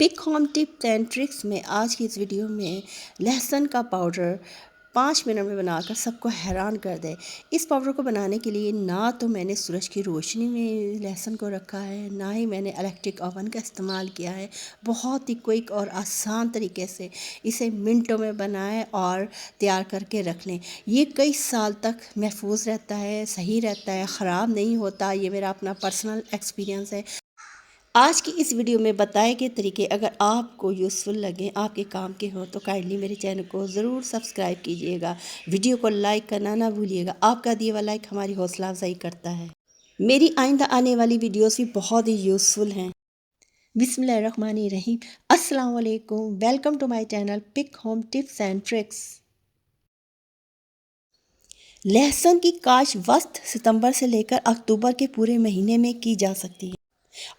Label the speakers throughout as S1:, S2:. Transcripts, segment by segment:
S1: Pick home tips and tricks में आज की इस वीडियो में लहसुन का पाउडर 5 मिनट में बनाकर सबको हैरान कर दे। इस पाउडर को बनाने के लिए ना तो मैंने सूरज की रोशनी में लहसुन को रखा है, ना ही मैंने इलेक्ट्रिक ओवन का इस्तेमाल किया है। बहुत ही क्विक और आसान तरीके से इसे मिनटों में बनाएं और तैयार करके रख लें। ये कई साल तक महफूज रहता है, सही रहता है, ख़राब नहीं होता। ये मेरा अपना पर्सनल एक्सपीरियंस है। आज की इस वीडियो में बताए गए तरीके अगर आपको यूज़फुल लगें, आपके काम के हों, तो काइंडली मेरे चैनल को ज़रूर सब्सक्राइब कीजिएगा। वीडियो को लाइक करना ना भूलिएगा। आपका दिया हुआ लाइक हमारी हौसला अफजाई करता है। मेरी आइंदा आने वाली वीडियोस भी बहुत ही यूज़फुल हैं। बिस्मिल्लाहिर्रहमानिर्रहीम। अस्सलाम वालेकुम। Welcome to my channel pick home tips and tricks. लहसुन की काश्त वस्त सितंबर से लेकर अक्टूबर के पूरे महीने में की जा सकती है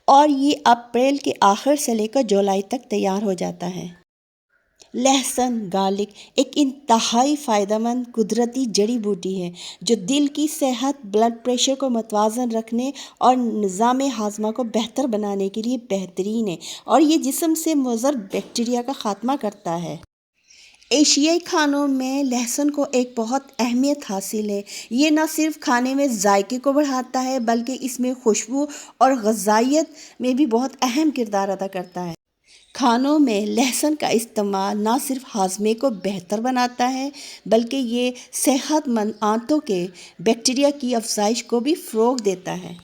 S1: और ये अप्रैल के आखिर से लेकर जुलाई तक तैयार हो जाता है। लहसुन गार्लिक एक इंतहाई फ़ायदेमंद कुदरती जड़ी बूटी है जो दिल की सेहत, ब्लड प्रेशर को मतवाज़न रखने और निज़ाम हाजमा को बेहतर बनाने के लिए बेहतरीन है और ये जिस्म से मुज़र बैक्टीरिया का ख़ात्मा करता है। एशियाई खानों में लहसुन को एक बहुत अहमियत हासिल है। ये न सिर्फ खाने में जायके को बढ़ाता है बल्कि इसमें खुशबू और ग़िज़ाइयत में भी बहुत अहम किरदार अदा करता है। खानों में लहसुन का इस्तेमाल न सिर्फ हाजमे को बेहतर बनाता है बल्कि ये सेहतमंद आंतों के बैक्टीरिया की अफजाइश को भी फ़रोग़ देता है।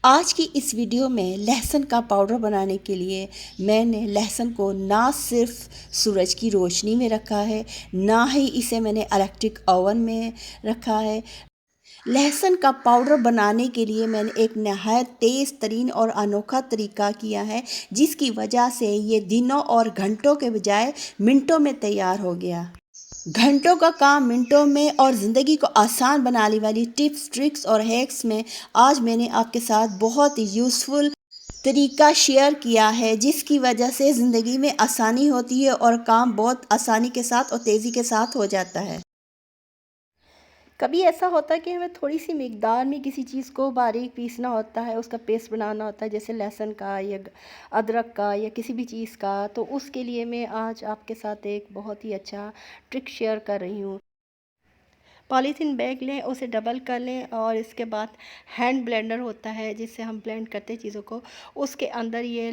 S1: आज की इस वीडियो में लहसुन का पाउडर बनाने के लिए मैंने लहसुन को ना सिर्फ सूरज की रोशनी में रखा है, ना ही इसे मैंने इलेक्ट्रिक ओवन में रखा है। लहसुन का पाउडर बनाने के लिए मैंने एक नहायत तेज़ तरीन और अनोखा तरीका किया है जिसकी वजह से ये दिनों और घंटों के बजाय मिनटों में तैयार हो गया। घंटों का काम मिनटों में और ज़िंदगी को आसान बनाने वाली टिप्स, ट्रिक्स और हैक्स में आज मैंने आपके साथ बहुत ही यूज़फुल तरीका शेयर किया है जिसकी वजह से ज़िंदगी में आसानी होती है और काम बहुत आसानी के साथ और तेज़ी के साथ हो जाता है। कभी ऐसा होता है कि हमें थोड़ी-सी मिक़दार में किसी चीज़ को बारीक पीसना होता है, उसका पेस्ट बनाना होता है, जैसे लहसुन का या अदरक का या किसी भी चीज़ का, तो उसके लिए मैं आज आपके साथ एक बहुत ही अच्छा ट्रिक शेयर कर रही हूँ। पॉलीथीन बैग लें, उसे डबल कर लें और इसके बाद हैंड ब्लेंडर होता है जिससे हम ब्लेंड करते हैं चीज़ों को, उसके अंदर ये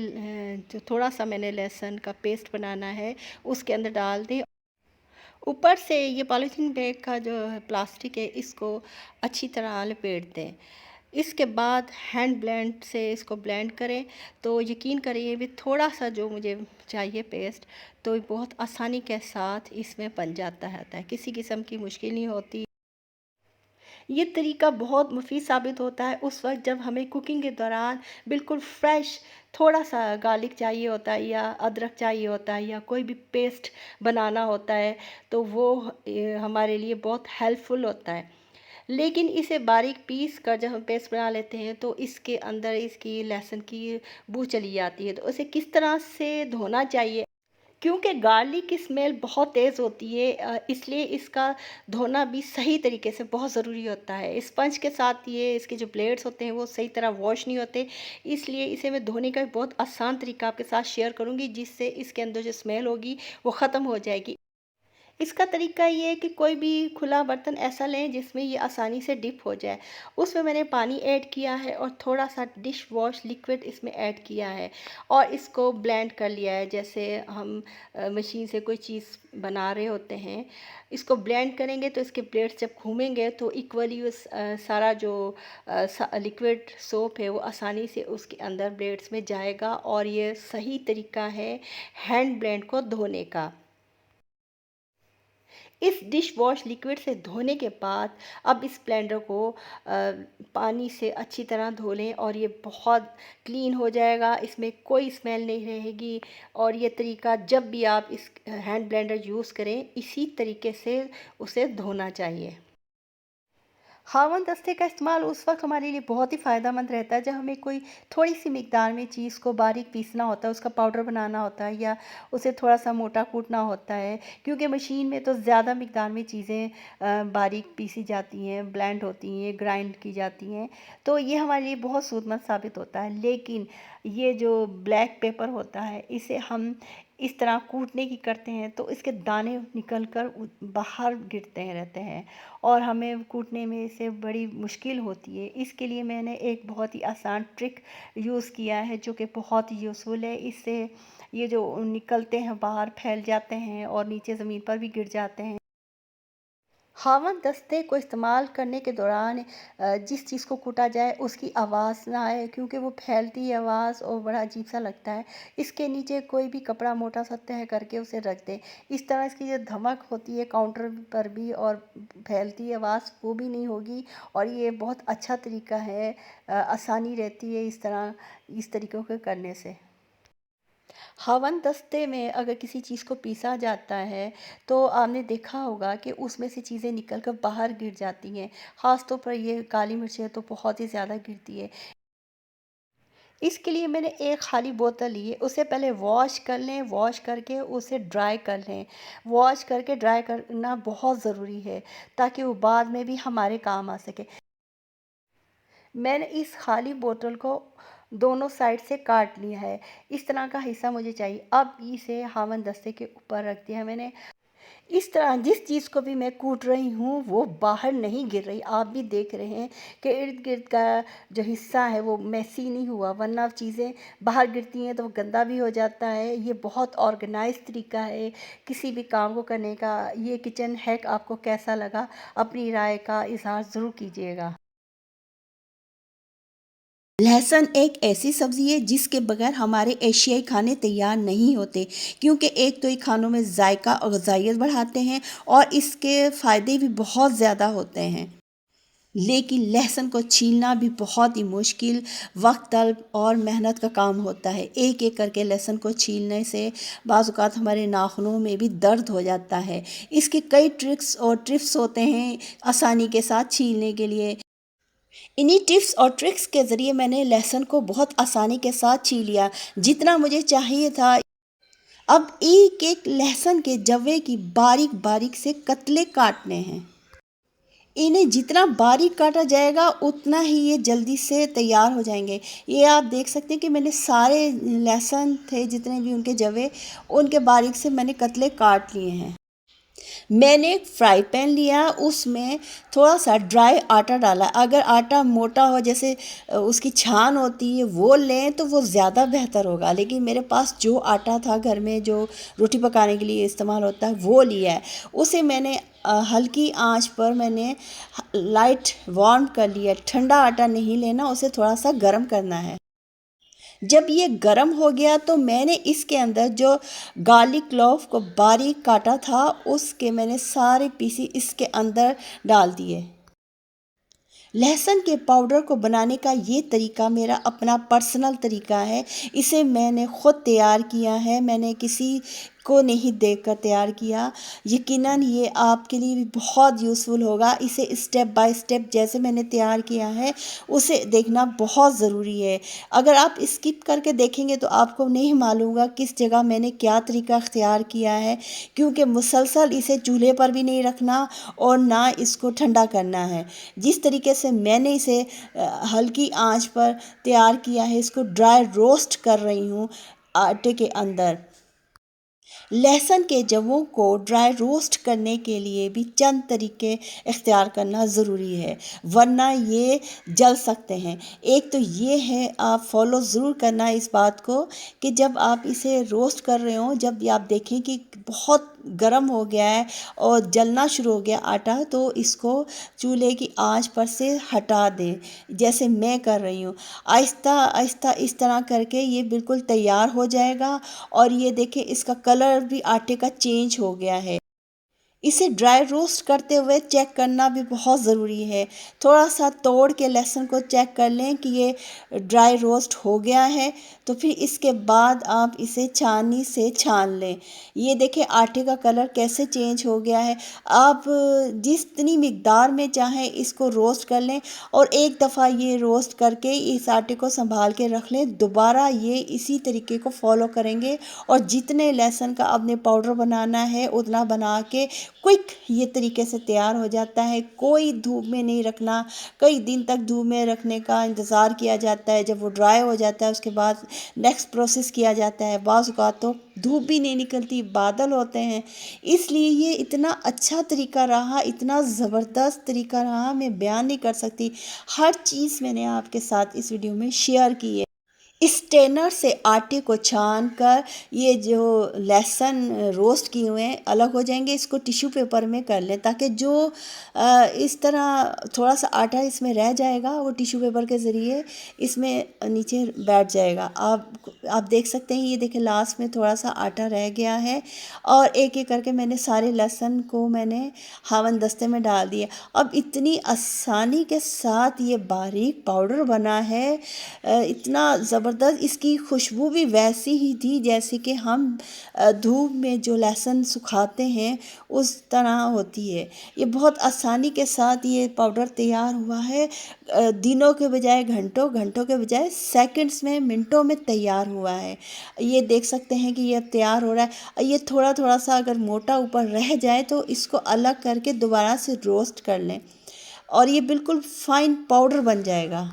S1: जो थोड़ा-सा मैंने लहसुन का पेस्ट बनाना है, उसके अंदर डाल दें। ऊपर से ये पॉलीथीन बैग का जो प्लास्टिक है इसको अच्छी तरह लपेट दें। इसके बाद हैंड ब्लेंड से इसको ब्लेंड करें तो यकीन करिए भी थोड़ा-सा जो मुझे चाहिए पेस्ट, तो ये बहुत आसानी के साथ इसमें बन जाता है, किसी किस्म की मुश्किल नहीं होती। ये तरीका बहुत मुफीद साबित होता है उस वक़्त जब हमें कुकिंग के दौरान बिल्कुल फ्रेश थोड़ा-सा गार्लिक चाहिए होता है या अदरक चाहिए होता है या कोई भी पेस्ट बनाना होता है, तो वो हमारे लिए बहुत हेल्पफुल होता है। लेकिन इसे बारीक पीस कर जब हम पेस्ट बना लेते हैं तो इसके अंदर इसकी लहसुन की बू चली जाती है, तो उसे किस तरह से धोना चाहिए, क्योंकि गार्लिक की स्मेल बहुत तेज़ होती है, इसलिए इसका धोना भी सही तरीके से बहुत ज़रूरी होता है। स्पंज के साथ ये इसके जो ब्लेड्स होते हैं वो सही तरह वॉश नहीं होते, इसलिए इसे मैं धोने का एक बहुत आसान तरीका आपके साथ शेयर करूँगी जिससे इसके अंदर जो स्मेल होगी वो ख़त्म हो जाएगी। इसका तरीका ये है कि कोई भी खुला बर्तन ऐसा लें जिसमें ये आसानी से डिप हो जाए। उसमें मैंने पानी ऐड किया है और थोड़ा-सा डिश वॉश लिक्विड इसमें ऐड किया है और इसको ब्लेंड कर लिया है। जैसे हम मशीन से कोई चीज़ बना रहे होते हैं, इसको ब्लेंड करेंगे तो इसके ब्लेड्स जब घूमेंगे तो इक्वली सारा जो लिक्विड सोप है वो आसानी से उसके अंदर ब्लेड्स में जाएगा और ये सही तरीका है हैंड ब्लेंड को धोने का। इस डिश वॉश लिक्विड से धोने के बाद अब इस ब्लेंडर को पानी से अच्छी तरह धो लें और ये बहुत क्लीन हो जाएगा, इसमें कोई स्मेल नहीं रहेगी। और ये तरीका जब भी आप इस हैंड ब्लेंडर यूज़ करें इसी तरीके से उसे धोना चाहिए। हावन दस्ते का इस्तेमाल उस वक़्त हमारे लिए बहुत ही फ़ायदेमंद रहता है जब हमें कोई थोड़ी-सी मिक़दार में चीज़ को बारीक पीसना होता है, उसका पाउडर बनाना होता है या उसे थोड़ा-सा मोटा कूटना होता है। क्योंकि मशीन में तो ज़्यादा मिक़दार में चीज़ें बारीक पीसी जाती हैं, ब्लेंड होती हैं, ग्राइंड की जाती हैं, तो ये हमारे लिए बहुत सूदमंद साबित होता है। लेकिन ये जो ब्लैक पेपर होता है, इसे हम इस तरह कूटने की करते हैं तो इसके दाने निकल कर बाहर गिरते हैं रहते हैं और हमें कूटने में इसे बड़ी मुश्किल होती है। इसके लिए मैंने एक बहुत ही आसान ट्रिक यूज़ किया है जो कि बहुत ही यूज़फुल है। इससे ये जो निकलते हैं बाहर फैल जाते हैं और नीचे ज़मीन पर भी गिर जाते हैं। हावन दस्ते को इस्तेमाल करने के दौरान जिस चीज़ को कूटा जाए उसकी आवाज़ ना आए, क्योंकि वो फैलती है आवाज़ और बड़ा अजीब सा लगता है। इसके नीचे कोई भी कपड़ा मोटा सा तह करके उसे रख दें। इस तरह इसकी जो धमक होती है काउंटर पर भी और फैलती आवाज़ वो भी नहीं होगी और ये बहुत अच्छा तरीका है। आसानी रहती है इस तरीक़ों के करने से। हवन दस्ते में अगर किसी चीज़ को पीसा जाता है तो आपने देखा होगा कि उसमें से चीज़ें निकल कर बाहर गिर जाती हैं। ख़ास तौर पर ये काली मिर्चें तो बहुत ही ज़्यादा गिरती है। इसके लिए मैंने एक खाली बोतल ली है, उसे पहले वॉश कर लें, वॉश करके उसे ड्राई कर लें। वॉश करके ड्राई करना बहुत ज़रूरी है ताकि वो बाद में भी हमारे काम आ सके। मैंने इस खाली बोतल को दोनों साइड से काट लिया है। इस तरह का हिस्सा मुझे चाहिए। अब इसे हावन दस्ते के ऊपर रख दिया मैंने। इस तरह जिस चीज़ को भी मैं कूट रही हूँ वो बाहर नहीं गिर रही। आप भी देख रहे हैं कि इर्द-गिर्द का जो हिस्सा है वो मेसी नहीं हुआ, वरना चीज़ें बाहर गिरती हैं तो वो गंदा भी हो जाता है। ये बहुत ऑर्गेनाइज़ तरीका है किसी भी काम को करने का। ये किचन हैक आपको कैसा लगा? अपनी राय का इज़हार ज़रूर कीजिएगा। लहसुन एक ऐसी सब्ज़ी है जिसके बगैर हमारे एशियाई खाने तैयार नहीं होते, क्योंकि एक तो ये खानों में जायका और ग़ज़ाइयत बढ़ाते हैं और इसके फ़ायदे भी बहुत ज़्यादा होते हैं। लेकिन लहसुन को छीलना भी बहुत ही मुश्किल, वक्त तलब और मेहनत का काम होता है। एक एक करके लहसुन को छीलने से बाज़ औक़ात हमारे नाखूनों में भी दर्द हो जाता है। इसके कई ट्रिक्स और टिप्स होते हैं आसानी के साथ छीलने के लिए। इन्हीं टिप्स और ट्रिक्स के ज़रिए मैंने लहसुन को बहुत आसानी के साथ छील लिया, जितना मुझे चाहिए था। अब एक एक लहसुन के जवे की बारीक बारीक से कतले काटने हैं। इन्हें जितना बारीक काटा जाएगा उतना ही ये जल्दी से तैयार हो जाएंगे। ये आप देख सकते हैं कि मैंने सारे लहसुन थे जितने भी उनके जवे, उनके बारीक से मैंने कतले काट लिए हैं। मैंने एक फ्राई पैन लिया, उसमें थोड़ा सा ड्राई आटा डाला। अगर आटा मोटा हो, जैसे उसकी छान होती है, वो लें तो वो ज़्यादा बेहतर होगा। लेकिन मेरे पास जो आटा था घर में जो रोटी पकाने के लिए इस्तेमाल होता है वो लिया है। उसे मैंने हल्की आंच पर मैंने लाइट वार्म कर लिया। ठंडा आटा नहीं लेना, उसे थोड़ा सा गर्म करना है। जब ये गर्म हो गया तो मैंने इसके अंदर जो गार्लिक क्लॉव को बारीक काटा था उसके मैंने सारे पीसी इसके अंदर डाल दिए। लहसुन के पाउडर को बनाने का ये तरीका मेरा अपना पर्सनल तरीका है। इसे मैंने ख़ुद तैयार किया है, मैंने किसी को नहीं देखकर तैयार किया। यकीनन ये आपके लिए भी बहुत यूज़फुल होगा। इसे स्टेप बाय स्टेप जैसे मैंने तैयार किया है उसे देखना बहुत ज़रूरी है। अगर आप स्किप करके देखेंगे तो आपको नहीं मालूम होगा किस जगह मैंने क्या तरीका इख्तियार किया है, क्योंकि मुसलसल इसे चूल्हे पर भी नहीं रखना और ना इसको ठंडा करना है। जिस तरीके से मैंने इसे हल्की आंच पर तैयार किया है, इसको ड्राई रोस्ट कर रही हूँ आटे के अंदर। लहसुन के जवों को ड्राई रोस्ट करने के लिए भी चंद तरीके इख्तियार करना ज़रूरी है, वरना ये जल सकते हैं। एक तो ये है, आप फॉलो ज़रूर करना इस बात को कि जब आप इसे रोस्ट कर रहे हो, जब आप देखें कि बहुत गर्म हो गया है और जलना शुरू हो गया आटा, तो इसको चूल्हे की आंच पर से हटा दें, जैसे मैं कर रही हूँ। आहिस्ता आहिस्ता इस तरह करके ये बिल्कुल तैयार हो जाएगा और ये देखें इसका कलर भी आटे का चेंज हो गया है। इसे ड्राई रोस्ट करते हुए चेक करना भी बहुत ज़रूरी है। थोड़ा सा तोड़ के लहसुन को चेक कर लें कि ये ड्राई रोस्ट हो गया है, तो फिर इसके बाद आप इसे छाननी से छान लें। ये देखिए आटे का कलर कैसे चेंज हो गया है। आप जितनी मिकदार में चाहें इसको रोस्ट कर लें और एक दफ़ा ये रोस्ट करके इस आटे को संभाल के रख लें। दोबारा ये इसी तरीके को फॉलो करेंगे और जितने लहसुन का आपने पाउडर बनाना है उतना बना के क्विक ये तरीके से तैयार हो जाता है। कोई धूप में नहीं रखना, कई दिन तक धूप में रखने का इंतज़ार किया जाता है। जब वो ड्राई हो जाता है उसके बाद नेक्स्ट प्रोसेस किया जाता है। बाज़ औक़ात तो धूप भी नहीं निकलती, बादल होते हैं। इसलिए ये इतना अच्छा तरीका रहा, इतना ज़बरदस्त तरीका रहा, मैं बयान नहीं कर सकती। हर चीज़ मैंने आपके साथ इस वीडियो में शेयर की है। स्ट्रेनर से आटे को छान कर ये जो लहसुन रोस्ट किए हुए हैं अलग हो जाएंगे। इसको टिश्यू पेपर में कर लें ताकि जो इस तरह थोड़ा सा आटा इसमें रह जाएगा वो टिश्यू पेपर के ज़रिए इसमें नीचे बैठ जाएगा। आप देख सकते हैं, ये देखिए लास्ट में थोड़ा सा आटा रह गया है और एक एक करके मैंने सारे लहसुन को मैंने हावन दस्ते में डाल दिया। अब इतनी आसानी के साथ ये बारीक पाउडर बना है, इतना ज़बरदस्त। इसकी खुशबू भी वैसी ही थी जैसे कि हम धूप में जो लहसुन सुखाते हैं उस तरह होती है। ये बहुत आसानी के साथ ये पाउडर तैयार हुआ है। दिनों के बजाय घंटों, घंटों के बजाय सेकंड्स में, मिनटों में तैयार हुआ है। ये देख सकते हैं कि ये तैयार हो रहा है। ये थोड़ा थोड़ा सा अगर मोटा ऊपर रह जाए तो इसको अलग करके दोबारा से रोस्ट कर लें और ये बिल्कुल फाइन पाउडर बन जाएगा।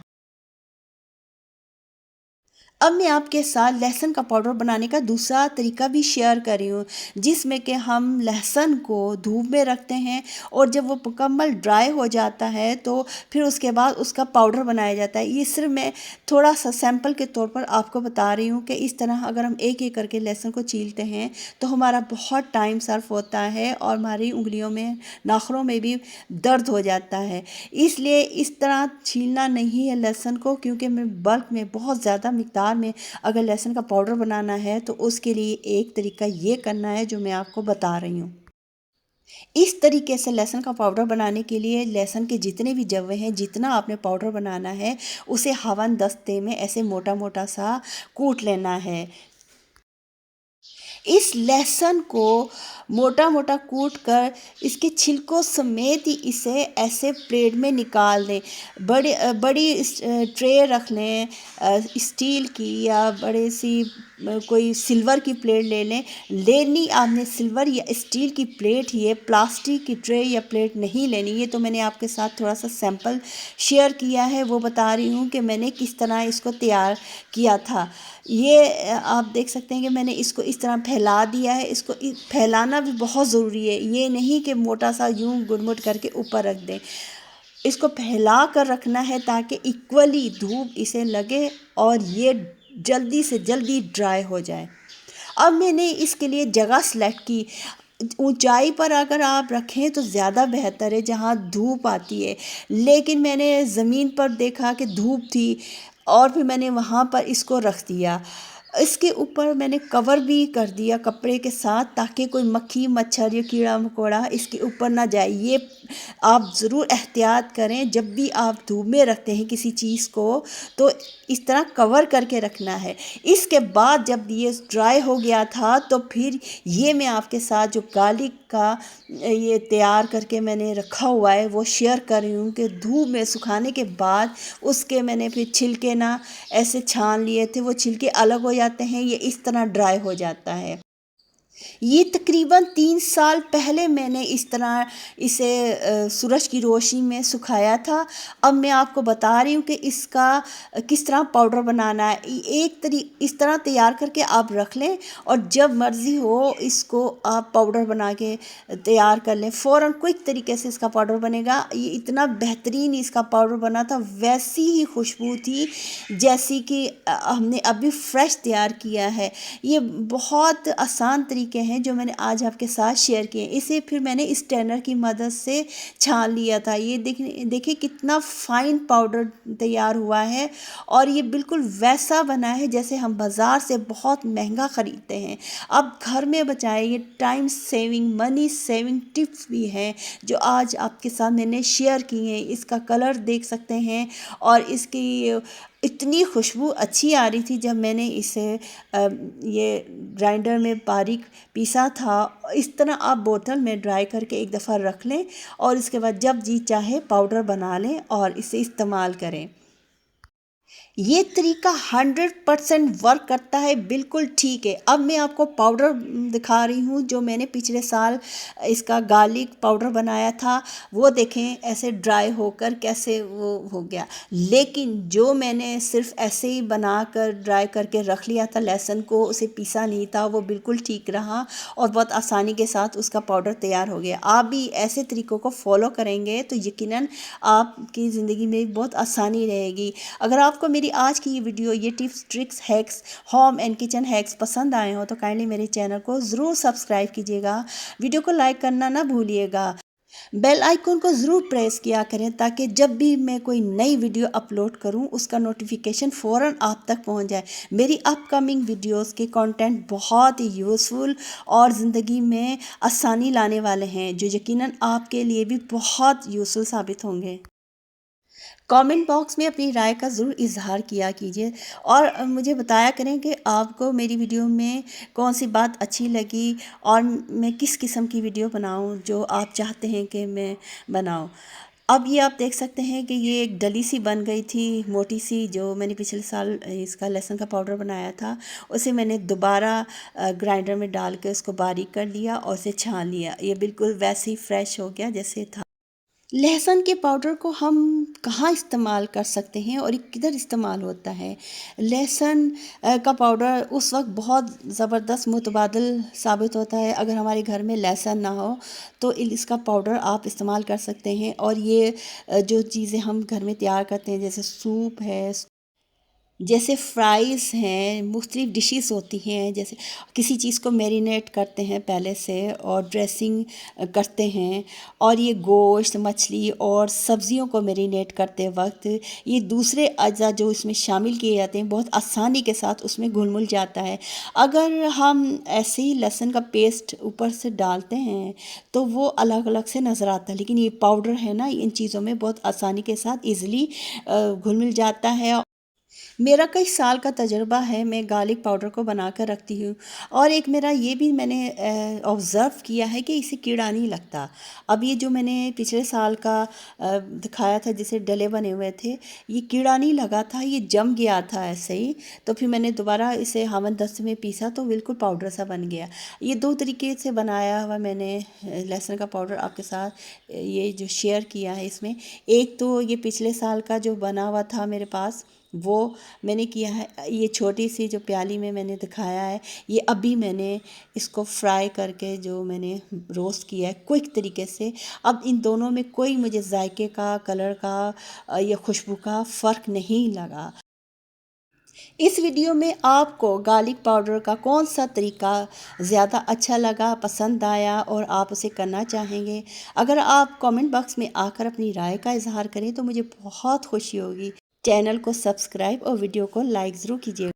S1: अब मैं आपके साथ लहसुन का पाउडर बनाने का दूसरा तरीका भी शेयर कर रही हूँ, जिसमें कि हम लहसुन को धूप में रखते हैं और जब वो मुकम्मल ड्राई हो जाता है तो फिर उसके बाद उसका पाउडर बनाया जाता है। ये सिर्फ मैं थोड़ा सा सैंपल के तौर पर आपको बता रही हूँ कि इस तरह अगर हम एक एक करके लहसुन को छीलते हैं तो हमारा बहुत टाइम सर्फ होता है और हमारी उंगलियों में, नाखूनों में भी दर्द हो जाता है। इसलिए इस तरह छीलना नहीं है लहसुन को, क्योंकि मैं बल्क में बहुत ज़्यादा मिकदार में अगर लहसुन का पाउडर बनाना है तो उसके लिए एक तरीका ये करना है जो मैं आपको बता रही हूँ। इस तरीके से लहसुन का पाउडर बनाने के लिए लहसुन के जितने भी जवे हैं, जितना आपने पाउडर बनाना है उसे हवन दस्ते में ऐसे मोटा मोटा सा कूट लेना है। इस लहसुन को मोटा मोटा कूट कर इसके छिलकों समेत ही इसे ऐसे प्लेट में निकाल दें। बड़ी ट्रे रख लें स्टील की या बड़ी सी कोई सिल्वर की प्लेट ले लें। लेनी आपने सिल्वर या स्टील की प्लेट ही है, प्लास्टिक की ट्रे या प्लेट नहीं लेनी। ये तो मैंने आपके साथ थोड़ा सा सैंपल शेयर किया है, वो बता रही हूँ कि मैंने किस तरह इसको तैयार किया था। ये आप देख सकते हैं कि मैंने इसको इस तरह फैला दिया है। इसको फैलाना भी बहुत ज़रूरी है, ये नहीं कि मोटा सा यूं गुड़मुट करके ऊपर रख दें। इसको फैला कर रखना है ताकि इक्वली धूप इसे लगे और ये जल्दी से जल्दी ड्राई हो जाए। अब मैंने इसके लिए जगह सेलेक्ट की। ऊंचाई पर अगर आप रखें तो ज़्यादा बेहतर है जहाँ धूप आती है, लेकिन मैंने ज़मीन पर देखा कि धूप थी और फिर मैंने वहाँ पर इसको रख दिया। इसके ऊपर मैंने कवर भी कर दिया कपड़े के साथ ताकि कोई मक्खी मच्छर या कीड़ा मकोड़ा इसके ऊपर ना जाए। ये आप ज़रूर एहतियात करें जब भी आप धूप में रखते हैं किसी चीज़ को, तो इस तरह कवर करके रखना है। इसके बाद जब ये ड्राई हो गया था तो फिर ये मैं आपके साथ जो गार्लिक का ये तैयार करके मैंने रखा हुआ है वो शेयर कर रही हूँ कि धूप में सुखाने के बाद उसके मैंने फिर छिलके ना ऐसे छान लिए थे, वो छिलके अलग हो जाते हैं, ये इस तरह ड्राई हो जाता है। ये तकरीबन 3 साल पहले मैंने इस तरह इसे सूरज की रोशनी में सुखाया था। अब मैं आपको बता रही हूँ कि इसका किस तरह पाउडर बनाना है। इस तरह तैयार करके आप रख लें और जब मर्ज़ी हो इसको आप पाउडर बना के तैयार कर लें। फ़ौरन क्विक तरीके से इसका पाउडर बनेगा। ये इतना बेहतरीन इसका पाउडर बना था, वैसी ही खुशबू थी जैसी कि हमने अभी फ्रेश तैयार किया है। ये बहुत आसान तरीके तरीके हैं जो मैंने आज आपके साथ शेयर किए। इसे फिर मैंने स्ट्रेनर की मदद से छान लिया था। ये देखिए कितना फाइन पाउडर तैयार हुआ है और ये बिल्कुल वैसा बना है जैसे हम बाज़ार से बहुत महंगा ख़रीदते हैं। अब घर में बचाए, ये time saving, money saving tips भी हैं जो आज आपके साथ मैंने शेयर की हैं। इसका कलर देख सकते हैं और इसकी इतनी खुशबू अच्छी आ रही थी जब मैंने इसे ये ग्राइंडर में बारीक पीसा था। इस तरह आप बोतल में ड्राई करके एक दफ़ा रख लें और इसके बाद जब जी चाहे पाउडर बना लें और इसे इस्तेमाल करें। ये तरीका 100% वर्क करता है, बिल्कुल ठीक है। अब मैं आपको पाउडर दिखा रही हूँ जो मैंने पिछले साल इसका गार्लिक पाउडर बनाया था। वो देखें ऐसे ड्राई होकर कैसे वो हो गया, लेकिन जो मैंने सिर्फ ऐसे ही बनाकर ड्राई करके रख लिया था, लहसुन को उसे पीसा नहीं था, वो बिल्कुल ठीक रहा और बहुत आसानी के साथ उसका पाउडर तैयार हो गया। आप भी ऐसे तरीक़ों को फॉलो करेंगे तो यकीनन आपकी ज़िंदगी में बहुत आसानी रहेगी। अगर आपको मेरी आज की ये वीडियो, ये tips, tricks, hacks, home and kitchen hacks पसंद आए हो तो काइंडली मेरे चैनल को ज़रूर सब्सक्राइब कीजिएगा, वीडियो को लाइक करना ना भूलिएगा, बेल आइकन को ज़रूर प्रेस किया करें ताकि जब भी मैं कोई नई वीडियो अपलोड करूं उसका नोटिफिकेशन फ़ौरन आप तक पहुंच जाए। मेरी अपकमिंग वीडियोस के कंटेंट बहुत ही यूज़फुल और ज़िंदगी में आसानी लाने वाले हैं जो यकीनन आपके लिए भी बहुत यूज़फुल साबित होंगे। कमेंट बॉक्स में अपनी राय का ज़रूर इज़हार किया कीजिए और मुझे बताया करें कि आपको मेरी वीडियो में कौन सी बात अच्छी लगी और मैं किस किस्म की वीडियो बनाऊं जो आप चाहते हैं कि मैं बनाऊं। अब ये आप देख सकते हैं कि ये एक डली सी बन गई थी, मोटी सी, जो मैंने पिछले साल इसका लहसुन का पाउडर बनाया था। उसे मैंने दोबारा ग्राइंडर में डाल के उसको बारीक कर लिया और उसे छान लिया। ये बिल्कुल वैसे ही फ्रेश हो गया जैसे था। लहसुन के पाउडर को हम कहाँ इस्तेमाल कर सकते हैं और ये किधर इस्तेमाल होता है? लहसुन का पाउडर उस वक्त बहुत ज़बरदस्त मुतबादिल साबित होता है अगर हमारे घर में लहसुन ना हो तो इसका पाउडर आप इस्तेमाल कर सकते हैं। और ये जो चीज़ें हम घर में तैयार करते हैं जैसे सूप है, जैसे फ्राइज़ हैं, मुख्तलिफ़ डिशेस होती हैं, जैसे किसी चीज़ को मैरिनेट करते हैं पहले से और ड्रेसिंग करते हैं, और ये गोश्त, मछली और सब्ज़ियों को मैरिनेट करते वक्त ये दूसरे अज़ा जो इसमें शामिल किए जाते हैं बहुत आसानी के साथ उसमें घुल-मिल जाता है। अगर हम ऐसे ही लहसुन का पेस्ट ऊपर से डालते हैं तो वो अलग-अलग से नज़र आता है, लेकिन ये पाउडर है ना, इन चीज़ों में बहुत आसानी के साथ ईज़िली घुल-मिल जाता है। मेरा कई साल का तजुर्बा है, मैं गार्लिक पाउडर को बना कर रखती हूँ और एक मेरा ये भी मैंने ऑब्ज़र्व किया है कि इसे कीड़ा नहीं लगता। अब ये जो मैंने पिछले साल का दिखाया था जिसे डले बने हुए थे, ये कीड़ा नहीं लगा था, ये जम गया था ऐसे ही। तो फिर मैंने दोबारा इसे हमन दस्ते में पीसा तो बिल्कुल पाउडर सा बन गया। ये 2 तरीके से बनाया हुआ मैंने लहसुन का पाउडर आपके साथ ये जो शेयर किया है इसमें। एक तो ये पिछले साल का जो बना हुआ था मेरे पास, वो मैंने किया है। ये छोटी सी जो प्याली में मैंने दिखाया है, ये अभी मैंने इसको फ्राई करके जो मैंने रोस्ट किया है क्विक तरीके से। अब इन दोनों में कोई मुझे जायके का, कलर का या खुशबू का फ़र्क नहीं लगा। इस वीडियो में आपको गार्लिक पाउडर का कौन सा तरीका ज़्यादा अच्छा लगा, पसंद आया और आप उसे करना चाहेंगे? अगर आप कमेंट बॉक्स में आकर अपनी राय का इज़हार करें तो मुझे बहुत खुशी होगी। चैनल को सब्सक्राइब और वीडियो को लाइक ज़रूर कीजिए।